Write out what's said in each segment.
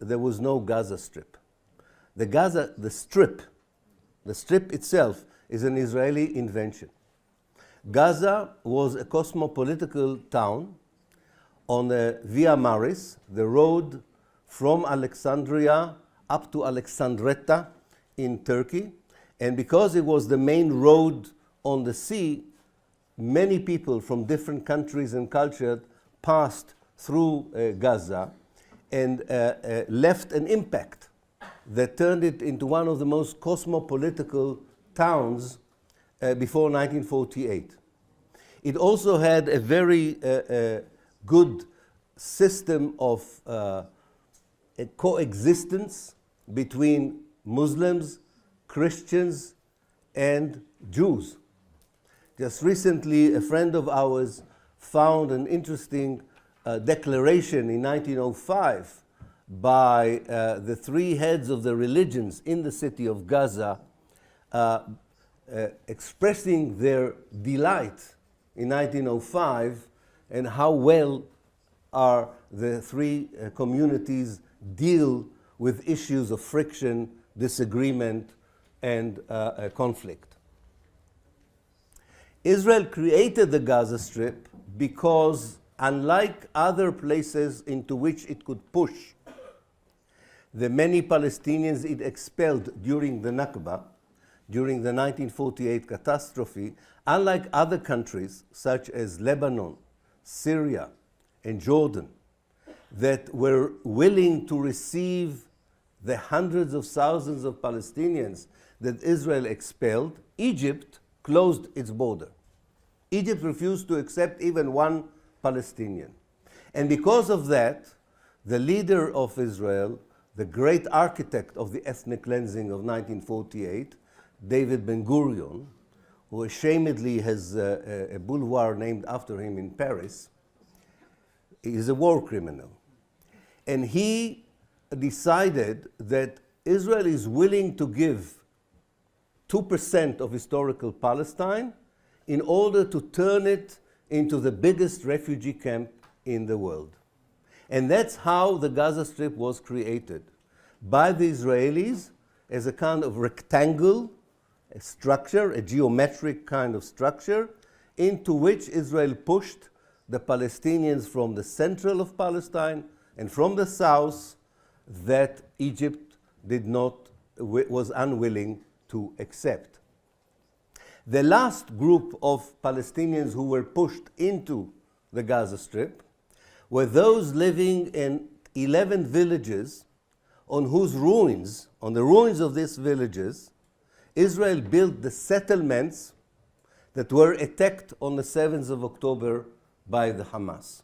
there was no Gaza Strip. The Strip itself is an Israeli invention. Gaza was a cosmopolitan town on the Via Maris, the road from Alexandria up to Alexandretta in Turkey. And because it was the main road on the sea, many people from different countries and cultures passed through Gaza and left an impact that turned it into one of the most cosmopolitan towns before 1948. It also had a very good system of coexistence between Muslims, Christians, and Jews. Just recently, a friend of ours found an interesting declaration in 1905 by the three heads of the religions in the city of Gaza, expressing their delight in 1905 and how well are the three communities deal with issues of friction, disagreement, and conflict. Israel created the Gaza Strip because, unlike other places into which it could push the many Palestinians it expelled during the Nakba, during the 1948 catastrophe, unlike other countries such as Lebanon, Syria, and Jordan, that were willing to receive the hundreds of thousands of Palestinians that Israel expelled, Egypt closed its border. Egypt refused to accept even one Palestinian. And because of that, the leader of Israel, the great architect of the ethnic cleansing of 1948, David Ben-Gurion, who ashamedly has a boulevard named after him in Paris, is a war criminal. And he decided that Israel is willing to give 2% of historical Palestine in order to turn it into the biggest refugee camp in the world. And that's how the Gaza Strip was created, by the Israelis as a kind of rectangle, a structure, a geometric kind of structure, into which Israel pushed the Palestinians from the central of Palestine and from the south that Egypt was unwilling to accept. The last group of Palestinians who were pushed into the Gaza Strip were those living in 11 villages on whose ruins, on the ruins of these villages, Israel built the settlements that were attacked on the 7th of October by the Hamas.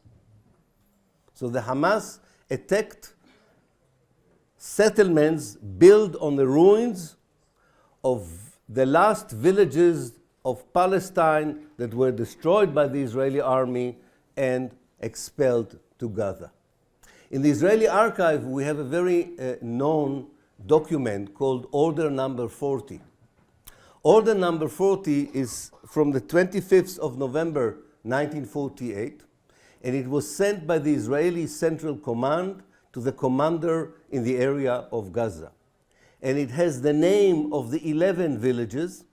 So the Hamas attacked settlements built on the ruins of the last villages of Palestine that were destroyed by the Israeli army and expelled to Gaza. In the Israeli archive, we have a very known document called Order Number 40. Order Number 40 is from the 25th of November 1948, and it was sent by the Israeli Central Command to the commander in the area of Gaza. And it has the name of the 11 villages,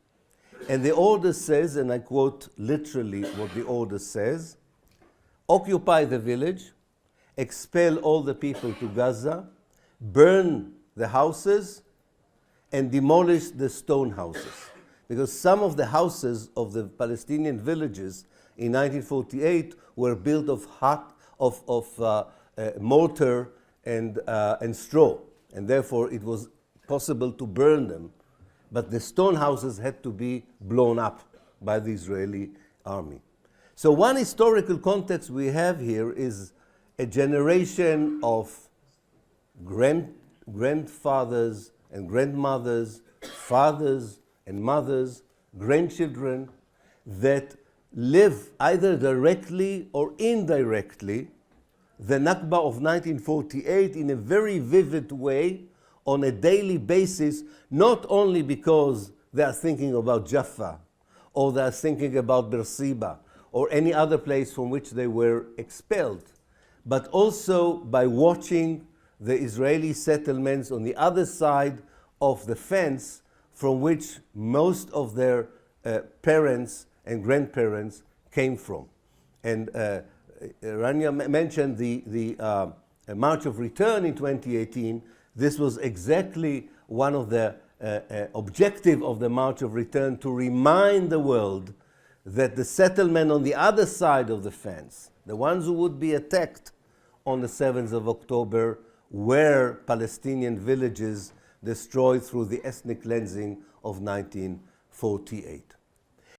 and the order says, and I quote literally what the order says, occupy the village, expel all the people to Gaza, burn the houses, and demolish the stone houses. Because some of the houses of the Palestinian villages in 1948 were built of mortar and straw, and therefore it was possible to burn them. But the stone houses had to be blown up by the Israeli army. So one historical context we have here is a generation of grandfathers and grandmothers, fathers and mothers, grandchildren that live either directly or indirectly the Nakba of 1948 in a very vivid way on a daily basis, not only because they are thinking about Jaffa or they are thinking about Beersheba or any other place from which they were expelled, but also by watching the Israeli settlements on the other side of the fence from which most of their parents and grandparents came from. And Rania mentioned the March of Return in 2018. This was exactly one of the objectives of the March of Return, to remind the world that the settlement on the other side of the fence, the ones who would be attacked on the 7th of October, were Palestinian villages destroyed through the ethnic cleansing of 1948.